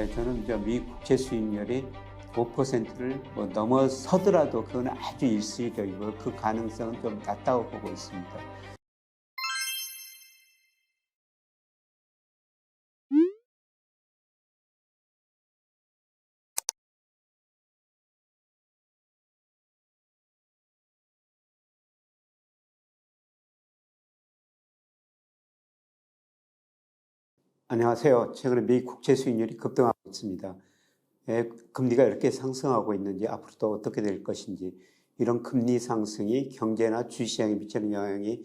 저는 미 국채 수익률이 5%를 넘어서더라도 그건 아주 일시적이고 그 가능성은 좀 낮다고 보고 있습니다. 안녕하세요. 최근에 미 국채 수익률이 급등하고 있습니다. 금리가 이렇게 상승하고 있는지 앞으로도 어떻게 될 것인지 이런 금리 상승이 경제나 주시장에 미치는 영향이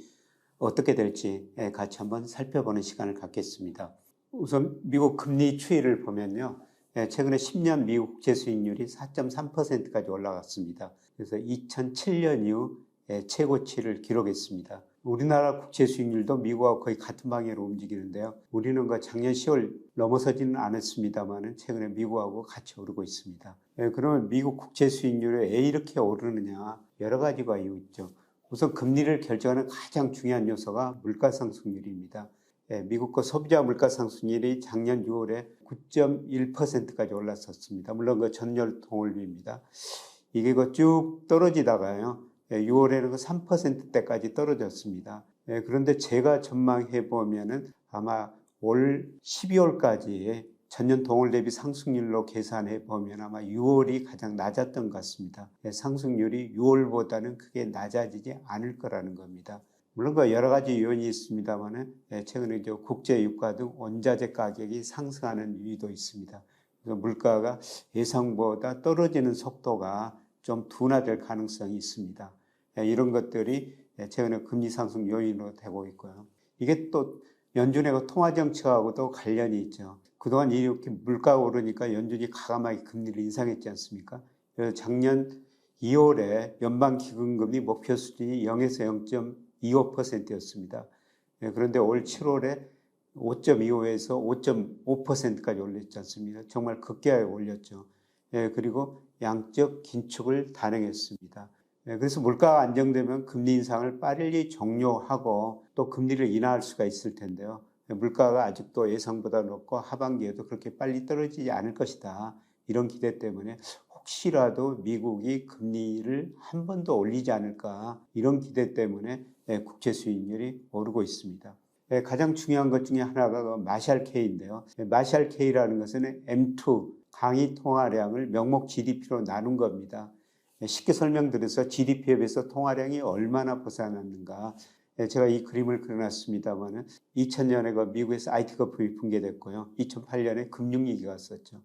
어떻게 될지 같이 한번 살펴보는 시간을 갖겠습니다. 우선 미국 금리 추이를 보면요. 최근에 10년 미국 국채 수익률이 4.3%까지 올라갔습니다. 그래서 2007년 이후 최고치를 기록했습니다. 우리나라 국채 수익률도 미국하고 거의 같은 방향으로 움직이는데요. 우리는 작년 10월 넘어서지는 않았습니다만 최근에 미국하고 같이 오르고 있습니다. 그러면 미국 국채 수익률이 왜 이렇게 오르느냐? 여러 가지가 이유 있죠. 우선 금리를 결정하는 가장 중요한 요소가 물가 상승률입니다. 미국 거 소비자 물가 상승률이 작년 6월에 9.1%까지 올랐었습니다. 물론 전년 동월비입니다. 이게 쭉 떨어지다가요. 6월에는 3%대까지 떨어졌습니다. 그런데 제가 전망해 보면은 아마 올 12월까지 전년 동월 대비 상승률로 계산해 보면 아마 6월이 가장 낮았던 것 같습니다. 상승률이 6월보다는 크게 낮아지지 않을 거라는 겁니다. 물론 여러 가지 요인이 있습니다만 최근에 국제 유가 등 원자재 가격이 상승하는 이유도 있습니다. 그래서 물가가 예상보다 떨어지는 속도가 좀 둔화될 가능성이 있습니다. 이런 것들이 최근에 금리 상승 요인으로 되고 있고요. 이게 또 연준의 통화 정책하고도 관련이 있죠. 그동안 이렇게 물가가 오르니까 연준이 과감하게 금리를 인상했지 않습니까? 그래서 작년 2월에 연방기금금리 목표 수준이 0에서 0.25%였습니다. 그런데 올 7월에 5.25에서 5.5%까지 올렸지 않습니까? 정말 급격하게 올렸죠. 그리고 양적 긴축을 단행했습니다. 그래서 물가가 안정되면 금리 인상을 빨리 종료하고 또 금리를 인하할 수가 있을 텐데요. 물가가 아직도 예상보다 높고 하반기에도 그렇게 빨리 떨어지지 않을 것이다. 이런 기대 때문에 혹시라도 미국이 금리를 한 번 더 올리지 않을까 이런 기대 때문에 국채 수익률이 오르고 있습니다. 가장 중요한 것 중에 하나가 마샬 K인데요. 마샬 K라는 것은 M2 강의 통화량을 명목 GDP로 나눈 겁니다. 쉽게 설명드려서 GDP에 비해서 통화량이 얼마나 벗어났는가. 제가 이 그림을 그려놨습니다만 2000년에 미국에서 IT가 붕괴됐고요. 2008년에 금융위기가 왔었죠.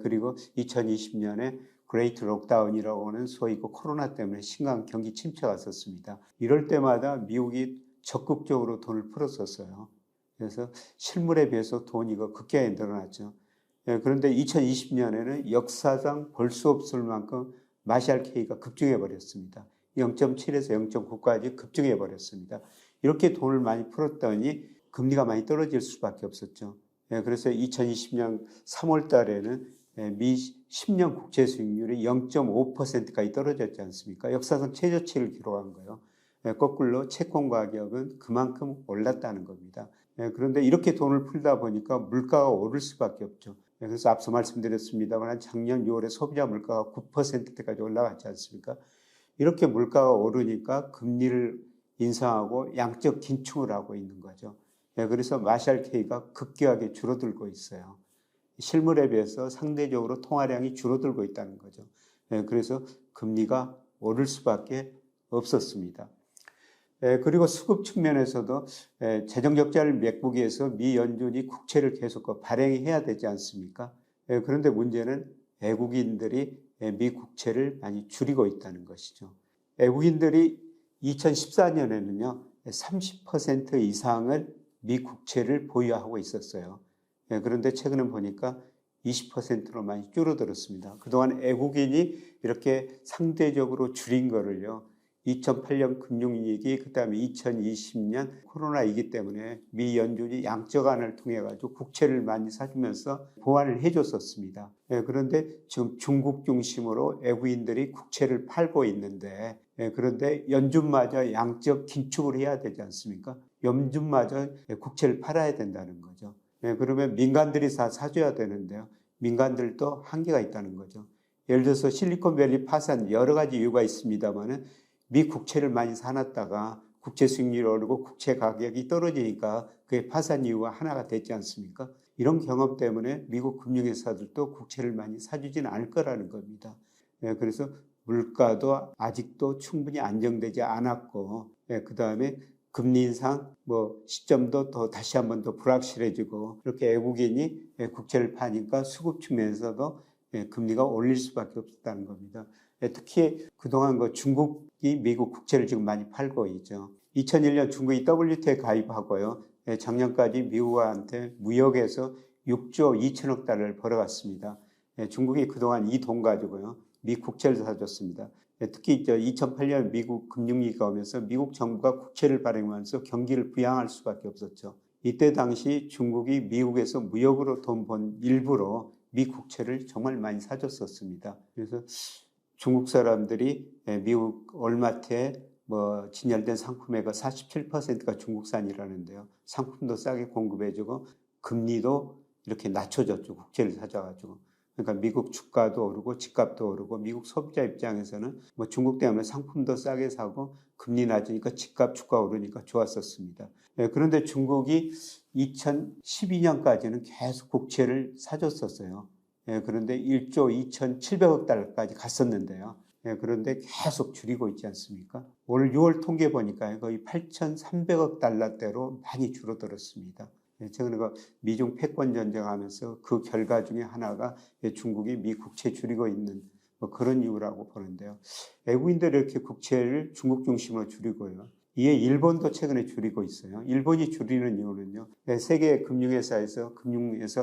그리고 2020년에 그레이트 록다운이라고 하는 소위 코로나 때문에 심각한 경기 침체가 왔었습니다. 이럴 때마다 미국이 적극적으로 돈을 풀었었어요. 그래서 실물에 비해서 돈이 급격히 늘어났죠. 그런데 2020년에는 역사상 볼 수 없을 만큼 마샬 K가 급증해 버렸습니다. 0.7에서 0.9까지 급증해 버렸습니다. 이렇게 돈을 많이 풀었더니 금리가 많이 떨어질 수밖에 없었죠. 그래서 2020년 3월 달에는 미 10년 국채 수익률이 0.5%까지 떨어졌지 않습니까? 역사상 최저치를 기록한 거예요. 거꾸로 채권 가격은 그만큼 올랐다는 겁니다. 그런데 이렇게 돈을 풀다 보니까 물가가 오를 수밖에 없죠. 그래서 앞서 말씀드렸습니다만 작년 6월에 소비자 물가가 9%대까지 올라갔지 않습니까? 이렇게 물가가 오르니까 금리를 인상하고 양적 긴축을 하고 있는 거죠. 그래서 마샬 K가 급격하게 줄어들고 있어요. 실물에 비해서 상대적으로 통화량이 줄어들고 있다는 거죠. 그래서 금리가 오를 수밖에 없었습니다. 그리고 수급 측면에서도 재정 적자를 메꾸기 위해서 미 연준이 국채를 계속 발행해야 되지 않습니까? 그런데 문제는 외국인들이 미 국채를 많이 줄이고 있다는 것이죠. 외국인들이 2014년에는요, 30% 이상을 미 국채를 보유하고 있었어요. 그런데 최근에 보니까 20%로 많이 줄어들었습니다. 그동안 외국인이 이렇게 상대적으로 줄인 거를요, 2008년 금융위기, 그 다음에 2020년 코로나이기 때문에 미 연준이 양적완을 통해 가지고 국채를 많이 사주면서 보완을 해줬었습니다. 그런데 지금 중국 중심으로 외국인들이 국채를 팔고 있는데, 그런데 연준마저 양적 긴축을 해야 되지 않습니까? 연준마저 국채를 팔아야 된다는 거죠. 그러면 민간들이 다 사줘야 되는데요. 민간들도 한계가 있다는 거죠. 예를 들어서 실리콘밸리 파산 여러 가지 이유가 있습니다만은 미 국채를 많이 사놨다가 국채 수익률이 오르고 국채 가격이 떨어지니까 그게 파산 이유가 하나가 됐지 않습니까? 이런 경험 때문에 미국 금융회사들도 국채를 많이 사주지는 않을 거라는 겁니다. 그래서 물가도 아직도 충분히 안정되지 않았고, 그 다음에 금리 인상 시점도 더 다시 한번 더 불확실해지고, 그렇게 외국인이 국채를 파니까 수급 측면에서도 금리가 올릴 수밖에 없었다는 겁니다. 특히 그동안 중국이 미국 국채를 지금 많이 팔고 있죠. 2001년 중국이 WTO에 가입하고요. 작년까지 미국한테 무역에서 6조 2천억 달러를 벌어갔습니다. 중국이 그동안 이 돈 가지고요. 미 국채를 사줬습니다. 특히 2008년 미국 금융위기가 오면서 미국 정부가 국채를 발행하면서 경기를 부양할 수밖에 없었죠. 이때 당시 중국이 미국에서 무역으로 돈 번 일부로 미 국채를 정말 많이 사줬었습니다. 그래서 중국 사람들이 미국 월마트에 진열된 상품의 47%가 중국산이라는데요. 상품도 싸게 공급해주고 금리도 이렇게 낮춰줬죠. 국채를 사줘가지고. 그러니까 미국 주가도 오르고 집값도 오르고 미국 소비자 입장에서는 중국 때문에 상품도 싸게 사고 금리 낮으니까 집값 주가 오르니까 좋았었습니다. 그런데 중국이 2012년까지는 계속 국채를 사줬었어요. 그런데 1조 2,700억 달러까지 갔었는데요. 그런데 계속 줄이고 있지 않습니까? 올 6월 통계 보니까 거의 8,300억 달러대로 많이 줄어들었습니다. 최근에 미중 패권 전쟁하면서 그 결과 중에 하나가 중국이 미 국채 줄이고 있는 그런 이유라고 보는데요. 외국인들이 이렇게 국채를 중국 중심으로 줄이고요. 이에 일본도 최근에 줄이고 있어요. 일본이 줄이는 이유는요. 세계 금융회사에서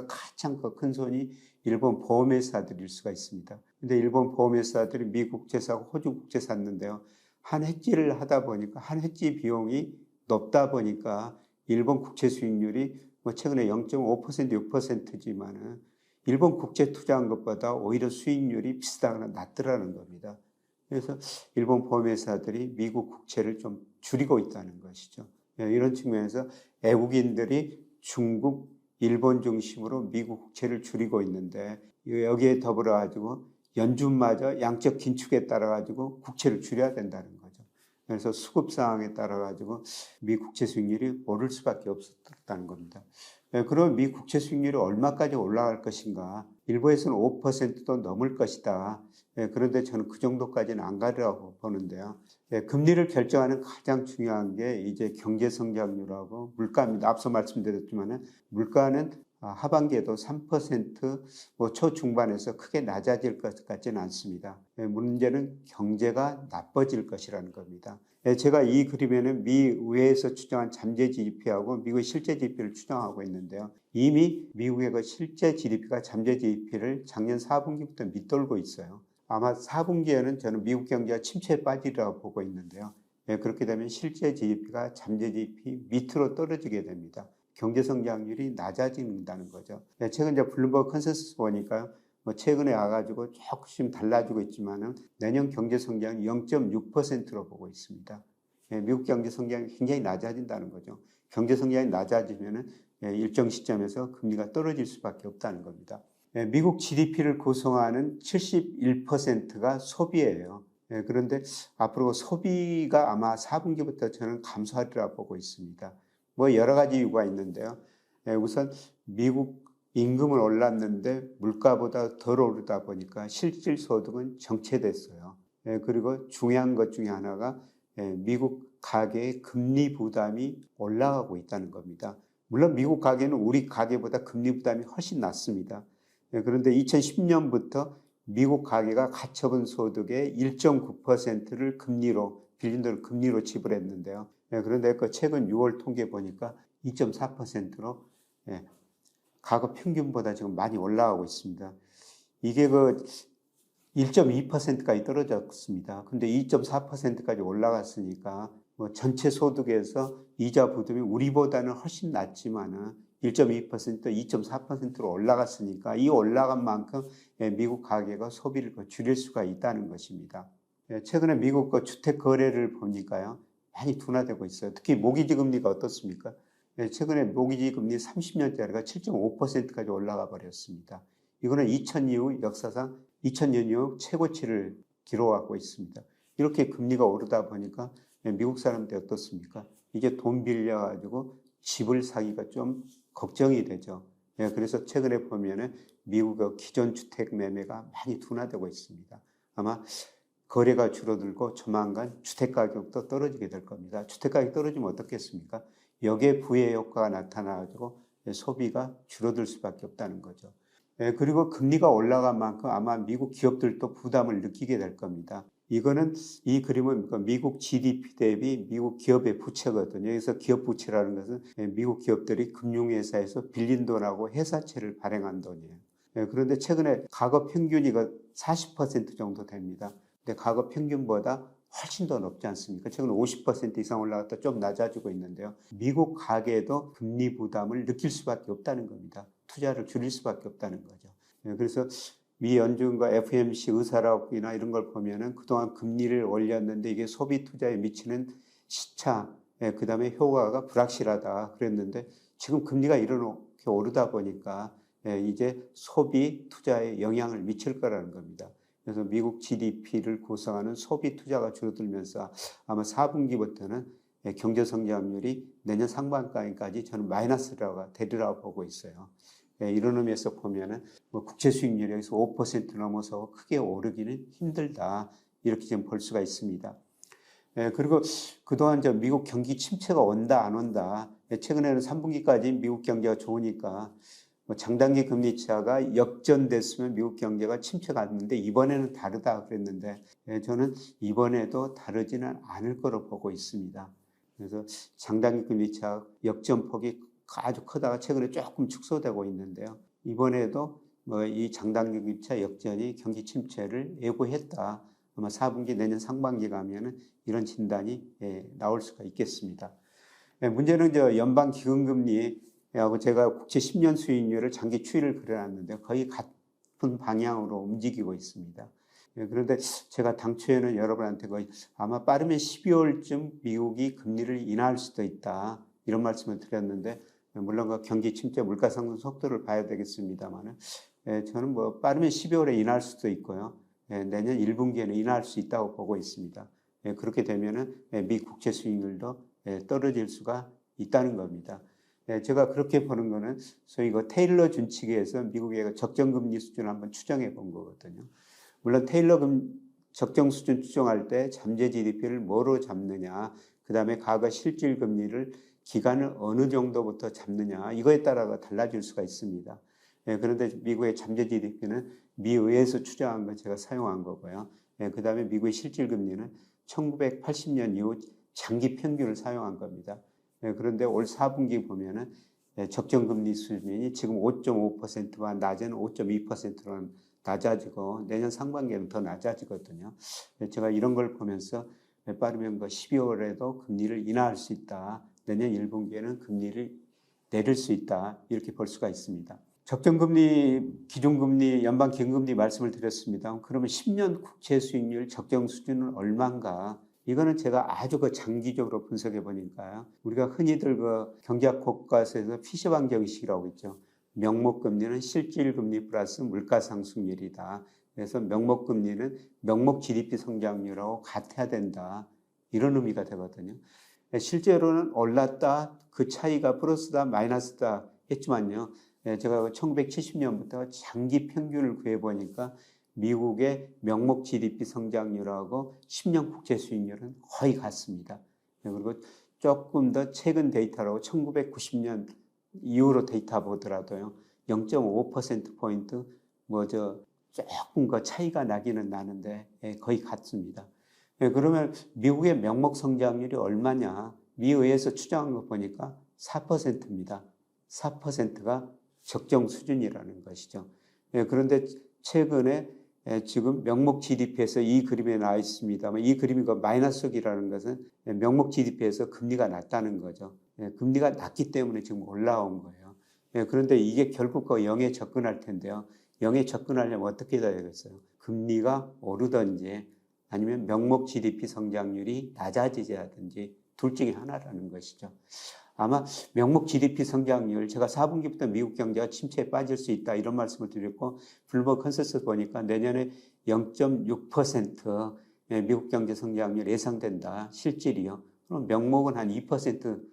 가장 큰 손이 일본 보험회사들일 수가 있습니다. 근데 일본 보험회사들이 미 국채 사고 호주 국채 샀는데요. 한 해지를 하다 보니까 한 해지 비용이 높다 보니까 일본 국채 수익률이 최근에 0.5% 6%지만은 일본 국채 투자한 것보다 오히려 수익률이 비슷하거나 낮더라는 겁니다. 그래서 일본 보험회사들이 미국 국채를 좀 줄이고 있다는 것이죠. 이런 측면에서 외국인들이 중국, 일본 중심으로 미국 국채를 줄이고 있는데 여기에 더불어 가지고 연준마저 양적 긴축에 따라 가지고 국채를 줄여야 된다는 거죠. 그래서 수급 상황에 따라 가지고 미 국채 수익률이 오를 수밖에 없었다는 겁니다. 그럼 미 국채 수익률이 얼마까지 올라갈 것인가? 일부에서는 5%도 넘을 것이다. 그런데 저는 그 정도까지는 안 가리라고 보는데요. 금리를 결정하는 가장 중요한 게 이제 경제 성장률하고 물가입니다. 앞서 말씀드렸지만은 물가는 하반기에도 3% 초중반에서 크게 낮아질 것 같지는 않습니다. 문제는 경제가 나빠질 것이라는 겁니다. 제가 이 그림에는 미 의회에서 추정한 잠재 GDP하고 미국의 실제 GDP를 추정하고 있는데요. 이미 미국의 실제 GDP가 잠재 GDP를 작년 4분기부터 밑돌고 있어요. 아마 4분기에는 저는 미국 경제가 침체에 빠지리라고 보고 있는데요. 그렇게 되면 실제 GDP가 잠재 GDP 밑으로 떨어지게 됩니다. 경제 성장률이 낮아진다는 거죠. 최근 블룸버그 컨센서스 보니까 최근에 와가지고 조금씩 달라지고 있지만은 내년 경제 성장이 0.6%로 보고 있습니다. 미국 경제 성장이 굉장히 낮아진다는 거죠. 경제 성장이 낮아지면은 일정 시점에서 금리가 떨어질 수밖에 없다는 겁니다. 미국 GDP를 구성하는 71%가 소비예요. 그런데 앞으로 소비가 아마 4분기부터 저는 감소하리라 보고 있습니다. 여러 가지 이유가 있는데요. 우선 미국 임금은 올랐는데 물가보다 덜 오르다 보니까 실질 소득은 정체됐어요. 그리고 중요한 것 중에 하나가 미국 가계의 금리 부담이 올라가고 있다는 겁니다. 물론 미국 가계는 우리 가계보다 금리 부담이 훨씬 낮습니다. 그런데 2010년부터 미국 가계가 가처분 소득의 1.9%를 빌린 돈을 금리로 지불했는데요. 그런데 최근 6월 통계 보니까 2.4%로 과거 평균보다 지금 많이 올라가고 있습니다. 이게 1.2%까지 떨어졌습니다. 근데 2.4%까지 올라갔으니까 전체 소득에서 이자 부담이 우리보다는 훨씬 낮지만은 1.2%, 2.4%로 올라갔으니까 이 올라간 만큼 미국 가계가 소비를 줄일 수가 있다는 것입니다. 최근에 미국 주택 거래를 보니까요. 많이 둔화되고 있어요. 특히 모기지 금리가 어떻습니까? 최근에 모기지 금리 30년짜리가 7.5%까지 올라가 버렸습니다. 이거는 2000 이후 역사상 2000년 이후 최고치를 기록하고 있습니다. 이렇게 금리가 오르다 보니까 미국 사람들 어떻습니까? 이게 돈 빌려가지고 집을 사기가 좀 걱정이 되죠. 그래서 최근에 보면은 미국의 기존 주택 매매가 많이 둔화되고 있습니다. 아마 거래가 줄어들고 조만간 주택 가격도 떨어지게 될 겁니다. 주택 가격이 떨어지면 어떻겠습니까? 여기에 부의 효과가 나타나가지고 소비가 줄어들 수밖에 없다는 거죠. 그리고 금리가 올라간 만큼 아마 미국 기업들도 부담을 느끼게 될 겁니다. 이거는 이 그림은 미국 GDP 대비 미국 기업의 부채거든요. 그래서 기업 부채라는 것은 미국 기업들이 금융회사에서 빌린 돈하고 회사채를 발행한 돈이에요. 그런데 최근에 과거 평균이 40% 정도 됩니다. 근데 과거 평균보다 훨씬 더 높지 않습니까? 최근 50% 이상 올라갔다 좀 낮아지고 있는데요. 미국 가계도 금리 부담을 느낄 수밖에 없다는 겁니다. 투자를 줄일 수밖에 없다는 거죠. 그래서 미 연준과 FOMC 의사락이나 이런 걸 보면은 그동안 금리를 올렸는데 이게 소비 투자에 미치는 시차, 그 다음에 효과가 불확실하다 그랬는데 지금 금리가 이렇게 오르다 보니까 이제 소비 투자에 영향을 미칠 거라는 겁니다. 그래서 미국 GDP를 구성하는 소비 투자가 줄어들면서 아마 4분기부터는 경제 성장률이 내년 상반기까지 저는 마이너스라고 되리라고 보고 있어요. 이런 의미에서 보면은 국채 수익률이 여기서 5% 넘어서 크게 오르기는 힘들다. 이렇게 지금 볼 수가 있습니다. 그리고 그동안 미국 경기 침체가 온다, 안 온다. 최근에는 3분기까지 미국 경제가 좋으니까 장단기 금리 차가 역전됐으면 미국 경제가 침체가 왔는데 이번에는 다르다 그랬는데 저는 이번에도 다르지는 않을 거로 보고 있습니다. 그래서 장단기 금리 차 역전폭이 아주 크다가 최근에 조금 축소되고 있는데요. 이번에도 이 장단기 금리 차 역전이 경기 침체를 예고했다. 아마 4분기 내년 상반기 가면은 이런 진단이 나올 수가 있겠습니다. 문제는 연방 기금금리 하고 제가 국채 10년 수익률을 장기 추이를 그려놨는데 거의 같은 방향으로 움직이고 있습니다. 그런데 제가 당초에는 여러분한테 아마 빠르면 12월쯤 미국이 금리를 인하할 수도 있다. 이런 말씀을 드렸는데 물론 경기 침체 물가 상승 속도를 봐야 되겠습니다만 저는 빠르면 12월에 인하할 수도 있고요. 내년 1분기에는 인하할 수 있다고 보고 있습니다. 그렇게 되면은 미 국채 수익률도 떨어질 수가 있다는 겁니다. 제가 그렇게 보는 거는 소위 테일러 준칙에서 미국의 적정금리 수준을 한번 추정해 본 거거든요. 물론 테일러 적정 수준 추정할 때 잠재 GDP를 뭐로 잡느냐, 그 다음에 과거 실질 금리를 기간을 어느 정도부터 잡느냐, 이거에 따라 달라질 수가 있습니다. 그런데 미국의 잠재 GDP는 미의회에서 추정한 거 제가 사용한 거고요. 그 다음에 미국의 실질 금리는 1980년 이후 장기 평균을 사용한 겁니다. 그런데 올 4분기 보면은 적정금리 수준이 지금 5.5%와 낮에는 5.2%로 낮아지고 내년 상반기에는 더 낮아지거든요. 제가 이런 걸 보면서 빠르면 12월에도 금리를 인하할 수 있다. 내년 1분기에는 금리를 내릴 수 있다. 이렇게 볼 수가 있습니다. 적정금리, 기준금리, 연방기금금리 말씀을 드렸습니다. 그러면 10년 국채 수익률 적정 수준은 얼마인가? 이거는 제가 아주 장기적으로 분석해 보니까요. 우리가 흔히들 경제학 교과서에서 피셔방 정식이라고 있죠. 명목금리는 실질금리 플러스 물가상승률이다. 그래서 명목금리는 명목 GDP 성장률하고 같아야 된다. 이런 의미가 되거든요. 실제로는 올랐다, 그 차이가 플러스다, 마이너스다 했지만요. 제가 1970년부터 장기 평균을 구해보니까 미국의 명목 GDP 성장률하고 10년 국채 수익률은 거의 같습니다. 그리고 조금 더 최근 데이터라고 1990년 이후로 데이터 보더라도요. 0.5%포인트 조금 차이가 나기는 나는데 거의 같습니다. 그러면 미국의 명목 성장률이 얼마냐? 미의회에서 추정한 거 보니까 4%입니다. 4%가 적정 수준이라는 것이죠. 그런데 최근에 지금 명목 GDP에서 이 그림에 나와 있습니다만 이 그림이 마이너스이라는 것은 명목 GDP에서 금리가 낮다는 거죠. 금리가 낮기 때문에 지금 올라온 거예요. 그런데 이게 결국 0에 접근할 텐데요. 0에 접근하려면 어떻게 해야 되겠어요? 금리가 오르든지 아니면 명목 GDP 성장률이 낮아지자든지 둘 중에 하나라는 것이죠. 아마 명목 GDP 성장률, 제가 4분기부터 미국 경제가 침체에 빠질 수 있다 이런 말씀을 드렸고, 블룸버그 컨센서스 보니까 내년에 0.6% 미국 경제 성장률 예상된다. 실질이요. 그럼 명목은 한 2%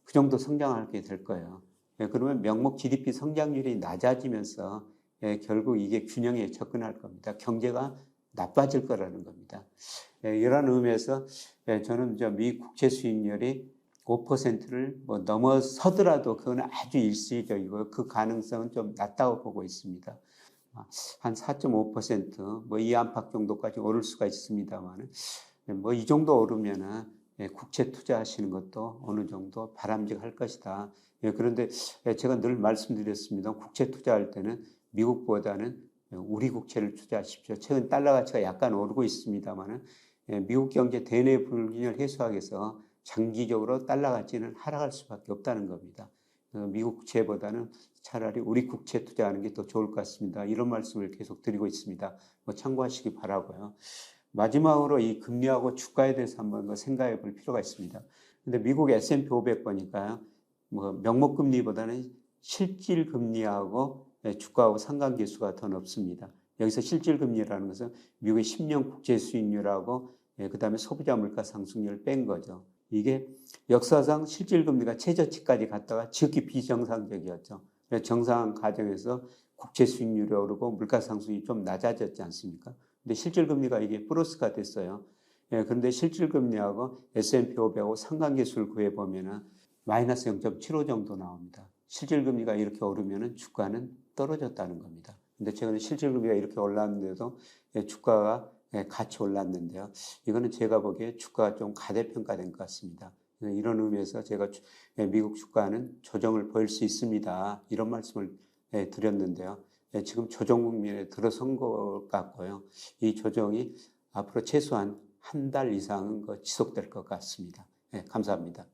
그 정도 성장하게 될 거예요. 그러면 명목 GDP 성장률이 낮아지면서 결국 이게 균형에 접근할 겁니다. 경제가 나빠질 거라는 겁니다. 이런 의미에서 저는 미 국채 수익률이 5%를 넘어서더라도 그건 아주 일시적이고 그 가능성은 좀 낮다고 보고 있습니다. 한 4.5% 이 안팎 정도까지 오를 수가 있습니다만 이 정도 오르면은 국채 투자하시는 것도 어느 정도 바람직할 것이다. 그런데 제가 늘 말씀드렸습니다. 국채 투자할 때는 미국보다는 우리 국채를 투자하십시오. 최근 달러 가치가 약간 오르고 있습니다만 미국 경제 대내 불균형을 해소하기 위해서 장기적으로 달러 가치는 하락할 수밖에 없다는 겁니다. 미국 국채보다는 차라리 우리 국채 투자하는 게 더 좋을 것 같습니다. 이런 말씀을 계속 드리고 있습니다. 참고하시기 바라고요. 마지막으로 이 금리하고 주가에 대해서 한번 생각해 볼 필요가 있습니다. 근데 미국 S&P 500 보니까요, 명목 금리보다는 실질 금리하고 주가하고 상관계수가 더 높습니다. 여기서 실질 금리라는 것은 미국의 10년 국채 수익률하고 그 다음에 소비자 물가 상승률을 뺀 거죠. 이게 역사상 실질 금리가 최저치까지 갔다가 지극히 비정상적이었죠. 정상 과정에서 국채 수익률이 오르고 물가 상승이 좀 낮아졌지 않습니까? 근데 실질 금리가 이게 플러스가 됐어요. 그런데 실질 금리하고 S&P 500하고 상관계수를 구해보면은 마이너스 0.75 정도 나옵니다. 실질 금리가 이렇게 오르면은 주가는 떨어졌다는 겁니다. 근데 최근에 실질 금리가 이렇게 올랐는데도 주가가 같이 올랐는데요. 이거는 제가 보기에 주가가 좀 가대평가된 것 같습니다. 이런 의미에서 제가 미국 주가는 조정을 보일 수 있습니다. 이런 말씀을 드렸는데요. 지금 조정 국면에 들어선 것 같고요. 이 조정이 앞으로 최소한 한 달 이상은 지속될 것 같습니다. 감사합니다.